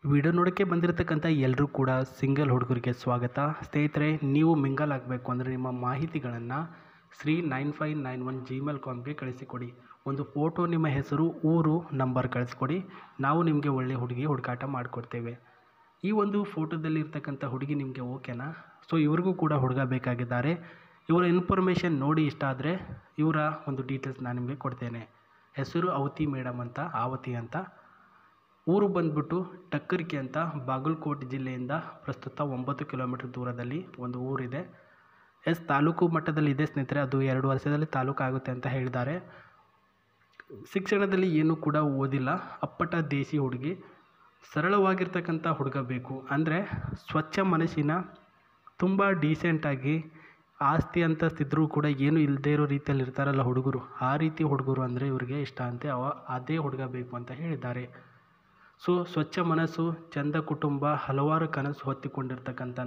Video ನೋಡೋಕ್ಕೆ ಬಂದಿರತಕ್ಕಂಥ ಎಲ್ಲರೂ ಕೂಡ ಸಿಂಗಲ್ ಹುಡುಗರಿಗೆ ಸ್ವಾಗತ. ಸ್ನೇಹಿತರೆ, ನೀವು ಮಿಂಗಲ್ ಆಗಬೇಕು ಅಂದರೆ ನಿಮ್ಮ ಮಾಹಿತಿಗಳನ್ನು Sri9591 gmail.comಗೆ ಕಳಿಸಿಕೊಡಿ. ಒಂದು ಫೋಟೋ, ನಿಮ್ಮ ಹೆಸರು, ಊರು, ನಂಬರ್ ಕಳಿಸ್ಕೊಡಿ. ನಾವು ನಿಮಗೆ ಒಳ್ಳೆ ಹುಡುಗಿ ಹುಡುಕಾಟ ಮಾಡಿಕೊಡ್ತೇವೆ. ಈ ಒಂದು ಫೋಟೋದಲ್ಲಿ ಇರ್ತಕ್ಕಂಥ ಹುಡುಗಿ ನಿಮಗೆ ಓಕೆನಾ? ಸೊ ಇವ್ರಿಗೂ ಕೂಡ ಹುಡುಗ ಬೇಕಾಗಿದ್ದಾರೆ. ಇವರ ಇನ್ಫಾರ್ಮೇಷನ್ ನೋಡಿ ಇಷ್ಟ ಆದರೆ ಇವರ ಒಂದು ಡೀಟೇಲ್ಸ್ ನಾನು ನಿಮಗೆ ಕೊಡ್ತೇನೆ. ಹೆಸರು ಅವತಿ ಮೇಡಮ್ ಅಂತ, ಆವತಿ ಅಂತ. ಊರು ಬಂದ್ಬಿಟ್ಟು ಟಕ್ಕರಿಕೆ ಅಂತ, ಬಾಗಲಕೋಟೆ ಜಿಲ್ಲೆಯಿಂದ ಪ್ರಸ್ತುತ 9 ಕಿಲೋಮೀಟರ್ ದೂರದಲ್ಲಿ ಒಂದು ಊರಿದೆ. ತಾಲೂಕು ಮಟ್ಟದಲ್ಲಿ ಇದೆ ಸ್ನೇಹಿತರೆ. ಅದು 2 ವರ್ಷದಲ್ಲಿ ತಾಲೂಕು ಆಗುತ್ತೆ ಅಂತ ಹೇಳಿದ್ದಾರೆ. ಶಿಕ್ಷಣದಲ್ಲಿ ಏನೂ ಕೂಡ ಓದಿಲ್ಲ. ಅಪ್ಪಟ ದೇಸಿ ಹುಡುಗಿ, ಸರಳವಾಗಿರ್ತಕ್ಕಂಥ ಹುಡುಗ ಬೇಕು. ಅಂದರೆ ಸ್ವಚ್ಛ ಮನಸ್ಸಿನ, ತುಂಬ ಡೀಸೆಂಟಾಗಿ, ಆಸ್ತಿ ಅಂತಸ್ತಿದ್ರೂ ಕೂಡ ಏನು ಇಲ್ಲದೇ ಇರೋ ರೀತಿಯಲ್ಲಿ ಇರ್ತಾರಲ್ಲ ಹುಡುಗರು, ಆ ರೀತಿ ಹುಡುಗರು ಅಂದರೆ ಇವ್ರಿಗೆ ಇಷ್ಟ ಅಂತೆ. ಅದೇ ಹುಡುಗ ಬೇಕು ಅಂತ ಹೇಳಿದ್ದಾರೆ. ಸೊ ಸ್ವಚ್ಛ ಮನಸ್ಸು, ಚಂದ ಕುಟುಂಬ, ಹಲವಾರು ಕನಸು ಹೊತ್ತಿಕೊಂಡಿರ್ತಕ್ಕಂಥ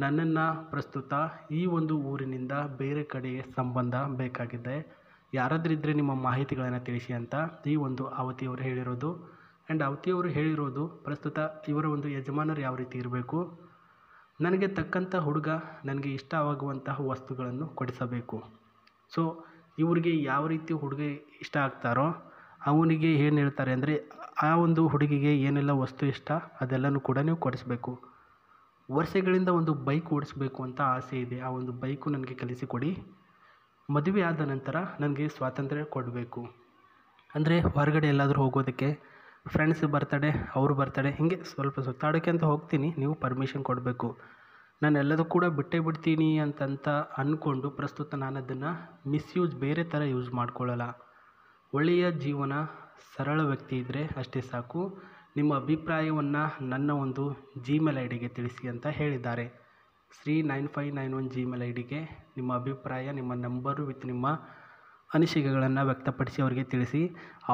ನನ್ನನ್ನು ಪ್ರಸ್ತುತ ಈ ಒಂದು ಊರಿನಿಂದ ಬೇರೆ ಕಡೆಗೆ ಸಂಬಂಧ ಬೇಕಾಗಿದೆ. ಯಾರಾದ್ರಿದ್ದರೆ ನಿಮ್ಮ ಮಾಹಿತಿಗಳನ್ನು ತಿಳಿಸಿ ಅಂತ ಈ ಒಂದು ಅವತಿಯವರು ಹೇಳಿರೋದು. ಆ್ಯಂಡ್ ಅವತಿಯವರು ಹೇಳಿರೋದು ಪ್ರಸ್ತುತ ಇವರ ಒಂದು ಯಜಮಾನರು ಯಾವ ರೀತಿ ಇರಬೇಕು, ನನಗೆ ತಕ್ಕಂಥ ಹುಡುಗ ನನಗೆ ಇಷ್ಟವಾಗುವಂತಹ ವಸ್ತುಗಳನ್ನು ಕೊಡಿಸಬೇಕು. ಸೊ ಇವ್ರಿಗೆ ಯಾವ ರೀತಿ ಹುಡುಗ ಇಷ್ಟ ಆಗ್ತಾರೋ ಅವನಿಗೆ ಏನು ಹೇಳ್ತಾರೆ ಅಂದರೆ ಆ ಒಂದು ಹುಡುಗಿಗೆ ಏನೆಲ್ಲ ವಸ್ತು ಇಷ್ಟ ಅದೆಲ್ಲನೂ ಕೂಡ ನೀವು ಕೊಡಿಸ್ಬೇಕು. ವರ್ಷಗಳಿಂದ ಒಂದು ಬೈಕ್ ಓಡಿಸ್ಬೇಕು ಅಂತ ಆಸೆ ಇದೆ. ಆ ಒಂದು ಬೈಕು ನನಗೆ ಕಲಿಸಿಕೊಡಿ. ಮದುವೆ ಆದ ನಂತರ ನನಗೆ ಸ್ವಾತಂತ್ರ್ಯ ಕೊಡಬೇಕು. ಅಂದರೆ ಹೊರಗಡೆ ಎಲ್ಲಾದರೂ ಹೋಗೋದಕ್ಕೆ, ಫ್ರೆಂಡ್ಸ್ ಬರ್ತಡೆ, ಅವರು ಬರ್ತಡೆ, ಹೀಗೆ ಸ್ವಲ್ಪ ಸುತ್ತಾಡೋಕ್ಕೆ ಅಂತ ಹೋಗ್ತೀನಿ, ನೀವು ಪರ್ಮಿಷನ್ ಕೊಡಬೇಕು. ನಾನು ಎಲ್ಲದೂ ಕೂಡ ಬಿಟ್ಟೇ ಬಿಡ್ತೀನಿ ಅಂತಂತ ಅಂದ್ಕೊಂಡು ಪ್ರಸ್ತುತ ನಾನು ಅದನ್ನು ಮಿಸ್ಯೂಸ್ ಬೇರೆ ಥರ ಯೂಸ್ ಮಾಡ್ಕೊಳ್ಳಲ್ಲ. ಒಳ್ಳೆಯ ಜೀವನ, ಸರಳ ವ್ಯಕ್ತಿ ಇದ್ದರೆ ಅಷ್ಟೇ ಸಾಕು. ನಿಮ್ಮ ಅಭಿಪ್ರಾಯವನ್ನು ನನ್ನ ಒಂದು Gmail ಐಡಿಗೆ ತಿಳಿಸಿ ಅಂತ ಹೇಳಿದ್ದಾರೆ. Sri9591 Gmail ಐಡಿಗೆ ನಿಮ್ಮ ಅಭಿಪ್ರಾಯ, ನಿಮ್ಮ ನಂಬರು ವಿತ್ ನಿಮ್ಮ ಅನಿಸಿಕೆಗಳನ್ನು ವ್ಯಕ್ತಪಡಿಸಿ ಅವರಿಗೆ ತಿಳಿಸಿ.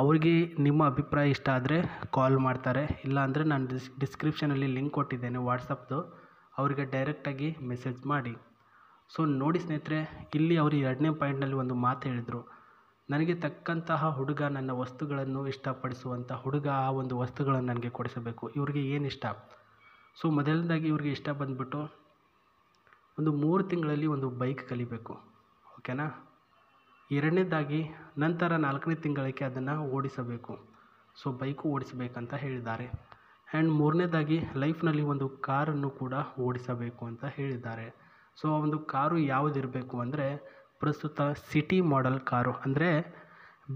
ಅವ್ರಿಗೆ ನಿಮ್ಮ ಅಭಿಪ್ರಾಯ ಇಷ್ಟ ಆದರೆ ಕಾಲ್ ಮಾಡ್ತಾರೆ. ಇಲ್ಲಾಂದರೆ ನಾನು ಡಿಸ್ಕ್ರಿಪ್ಷನಲ್ಲಿ ಲಿಂಕ್ ಕೊಟ್ಟಿದ್ದೇನೆ ವಾಟ್ಸಪ್ದು, ಅವರಿಗೆ ಡೈರೆಕ್ಟಾಗಿ ಮೆಸೇಜ್ ಮಾಡಿ. ಸೊ ನೋಡಿ ಸ್ನೇಹಿತರೆ, ಇಲ್ಲಿ ಅವರು 2ನೇ ಪಾಯಿಂಟ್ನಲ್ಲಿ ಒಂದು ಮಾತು ಹೇಳಿದರು. ನನಗೆ ತಕ್ಕಂತಹ ಹುಡುಗ, ನನ್ನ ವಸ್ತುಗಳನ್ನು ಇಷ್ಟಪಡಿಸುವಂಥ ಹುಡುಗ ಆ ಒಂದು ವಸ್ತುಗಳನ್ನು ನನಗೆ ಕೊಡಿಸಬೇಕು. ಇವ್ರಿಗೆ ಏನು ಇಷ್ಟ? ಸೊ ಮೊದಲನೇದಾಗಿ ಇವ್ರಿಗೆ ಇಷ್ಟ ಬಂದುಬಿಟ್ಟು ಒಂದು 3 ತಿಂಗಳಲ್ಲಿ ಒಂದು ಬೈಕ್ ಕಲಿಬೇಕು, ಓಕೆನಾ? 2ನೇದಾಗಿ ನಂತರ 4ನೇ ತಿಂಗಳಿಗೆ ಅದನ್ನು ಓಡಿಸಬೇಕು. ಸೊ ಬೈಕು ಓಡಿಸಬೇಕಂತ ಹೇಳಿದ್ದಾರೆ. ಆ್ಯಂಡ್ 3ನೇದಾಗಿ ಲೈಫ್ನಲ್ಲಿ ಒಂದು ಕಾರನ್ನು ಕೂಡ ಓಡಿಸಬೇಕು ಅಂತ ಹೇಳಿದ್ದಾರೆ. ಸೊ ಆ ಒಂದು ಕಾರು ಯಾವುದಿರಬೇಕು ಅಂದರೆ ಪ್ರಸ್ತುತ ಸಿಟಿ ಮಾಡೆಲ್ ಕಾರು, ಅಂದರೆ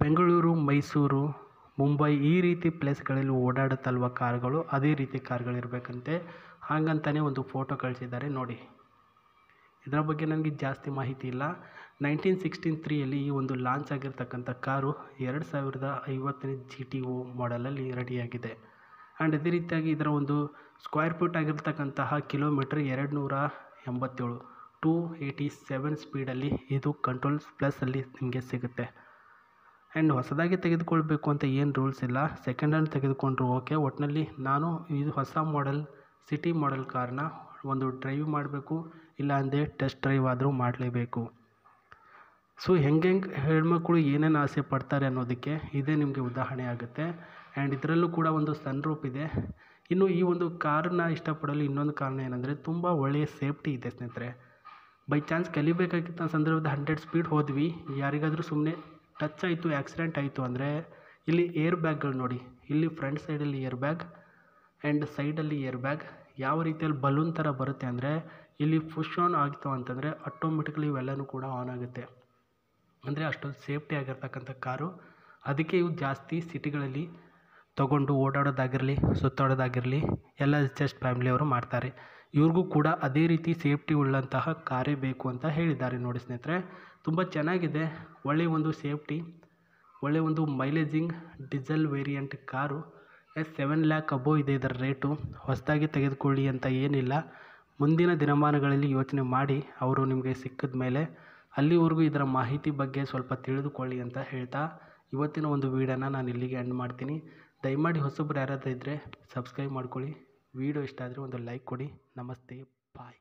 ಬೆಂಗಳೂರು, ಮೈಸೂರು, ಮುಂಬೈ ಈ ರೀತಿ ಪ್ಲೇಸ್ಗಳಲ್ಲಿ ಓಡಾಡುತ್ತಲ್ವ ಕಾರುಗಳು, ಅದೇ ರೀತಿ ಕಾರುಗಳಿರಬೇಕಂತೆ. ಹಾಗಂತಲೇ ಒಂದು ಫೋಟೋ ಕಳಿಸಿದ್ದಾರೆ ನೋಡಿ. ಇದರ ಬಗ್ಗೆ ನನಗೆ ಜಾಸ್ತಿ ಮಾಹಿತಿ ಇಲ್ಲ. 1963ಯಲ್ಲಿ ಈ ಒಂದು ಲಾಂಚ್ ಆಗಿರ್ತಕ್ಕಂಥ ಕಾರು 2050 GTO ಮಾಡೆಲಲ್ಲಿ ರೆಡಿಯಾಗಿದೆ. ಆ್ಯಂಡ್ ಅದೇ ರೀತಿಯಾಗಿ ಇದರ ಒಂದು ಸ್ಕ್ವೇರ್ ಫೀಟ್ ಆಗಿರ್ತಕ್ಕಂತಹ ಕಿಲೋಮೀಟ್ರ್ 287, 287 ಸ್ಪೀಡಲ್ಲಿ ಇದು ಕಂಟ್ರೋಲ್ ಪ್ಲಸ್ಸಲ್ಲಿ ನಿಮಗೆ ಸಿಗುತ್ತೆ. ಆ್ಯಂಡ್ ಹೊಸದಾಗಿ ತೆಗೆದುಕೊಳ್ಬೇಕು ಅಂತ ಏನು ರೂಲ್ಸ್ ಇಲ್ಲ, ಸೆಕೆಂಡ್ ಹ್ಯಾಂಡ್ ತೆಗೆದುಕೊಂಡ್ರು ಓಕೆ. ಒಟ್ಟಿನಲ್ಲಿ ನಾನು ಇದು ಹೊಸ ಮಾಡೆಲ್ ಸಿಟಿ ಮಾಡೆಲ್ ಕಾರ್ನ ಒಂದು ಡ್ರೈವ್ ಮಾಡಬೇಕು, ಇಲ್ಲಾಂದರೆ ಟೆಸ್ಟ್ ಡ್ರೈವ್ ಆದರೂ ಮಾಡಲೇಬೇಕು. ಸೊ ಹೆಂಗೆ ಹೆಣ್ಮಕ್ಳು ಏನೇನು ಆಸೆ ಪಡ್ತಾರೆ ಅನ್ನೋದಕ್ಕೆ ಇದೇ ನಿಮಗೆ ಉದಾಹರಣೆ ಆಗುತ್ತೆ. ಆ್ಯಂಡ್ ಇದರಲ್ಲೂ ಕೂಡ ಒಂದು ಸನ್ ರೂಫ್ ಇದೆ. ಇನ್ನು ಈ ಒಂದು ಕಾರನ್ನ ಇಷ್ಟಪಡಲು ಇನ್ನೊಂದು ಕಾರಣ ಏನಂದರೆ ತುಂಬ ಒಳ್ಳೆಯ ಸೇಫ್ಟಿ ಇದೆ ಸ್ನೇಹಿತರೆ. ಬೈ ಚಾನ್ಸ್ ಕಲಿಬೇಕಾಗಿತ್ತು ಸಂದರ್ಭದ 100 ಸ್ಪೀಡ್ ಹೋದ್ವಿ, ಯಾರಿಗಾದರೂ ಸುಮ್ಮನೆ ಟಚ್ ಆಯಿತು, ಆಕ್ಸಿಡೆಂಟ್ ಆಯಿತು ಅಂದರೆ ಇಲ್ಲಿ ಏರ್ ಬ್ಯಾಗ್ಗಳು ನೋಡಿ. ಇಲ್ಲಿ ಫ್ರಂಟ್ ಸೈಡಲ್ಲಿ ಏರ್ ಬ್ಯಾಗ್ ಆ್ಯಂಡ್ ಸೈಡಲ್ಲಿ ಏರ್ ಬ್ಯಾಗ್ ಯಾವ ರೀತಿಯಲ್ಲಿ ಬಲೂನ್ ಥರ ಬರುತ್ತೆ ಅಂದರೆ ಇಲ್ಲಿ ಪುಷ್ ಆನ್ ಆಗಿತ್ತು ಅಂತಂದರೆ ಆಟೋಮೆಟಿಕಲಿ ಇವೆಲ್ಲವೂ ಕೂಡ ಆನ್ ಆಗುತ್ತೆ. ಅಂದರೆ ಅಷ್ಟೊಂದು ಸೇಫ್ಟಿ ಆಗಿರ್ತಕ್ಕಂಥ ಕಾರು. ಅದಕ್ಕೆ ಇವು ಜಾಸ್ತಿ ಸಿಟಿಗಳಲ್ಲಿ ತೊಗೊಂಡು ಓಡಾಡೋದಾಗಿರಲಿ, ಸುತ್ತಾಡೋದಾಗಿರಲಿ ಎಲ್ಲ ಜಸ್ಟ್ ಫ್ಯಾಮಿಲಿಯವರು ಮಾಡ್ತಾರೆ. ಇವ್ರಿಗೂ ಕೂಡ ಅದೇ ರೀತಿ ಸೇಫ್ಟಿ ಉಳ್ಳಂತಹ ಕಾರೇ ಬೇಕು ಅಂತ ಹೇಳಿದ್ದಾರೆ. ನೋಡಿ ಸ್ನೇಹಿತರೆ, ತುಂಬ ಚೆನ್ನಾಗಿದೆ. ಒಳ್ಳೆಯ ಒಂದು ಸೇಫ್ಟಿ, ಒಳ್ಳೆಯ ಒಂದು ಮೈಲೇಜಿಂಗ್ diesel variant car. 7 lakh above ಇದೆ ಇದರ ರೇಟು. ಹೊಸದಾಗಿ ತೆಗೆದುಕೊಳ್ಳಿ ಅಂತ ಏನಿಲ್ಲ, ಮುಂದಿನ ದಿನಮಾನಗಳಲ್ಲಿ ಯೋಚನೆ ಮಾಡಿ ಅವರು ನಿಮಗೆ ಸಿಕ್ಕಿದ ಮೇಲೆ ಅಲ್ಲಿವರೆಗೂ ಇದರ ಮಾಹಿತಿ ಬಗ್ಗೆ ಸ್ವಲ್ಪ ತಿಳಿದುಕೊಳ್ಳಿ ಅಂತ ಹೇಳ್ತಾ ಇವತ್ತಿನ ಒಂದು ವೀಡಿಯೋನ ನಾನು ಇಲ್ಲಿಗೆ ಎಂಡ್ ಮಾಡ್ತೀನಿ. ದಯಮಾಡಿ ಹೊಸಬ್ರು ಯಾರಾದರೂ ಇದ್ದರೆ ಸಬ್ಸ್ಕ್ರೈಬ್ ಮಾಡ್ಕೊಳ್ಳಿ. ವಿಡಿಯೋ ಇಷ್ಟ ಆದರೆ ಒಂದು ಲೈಕ್ ಕೊಡಿ. ನಮಸ್ತೆ, ಬಾಯ್.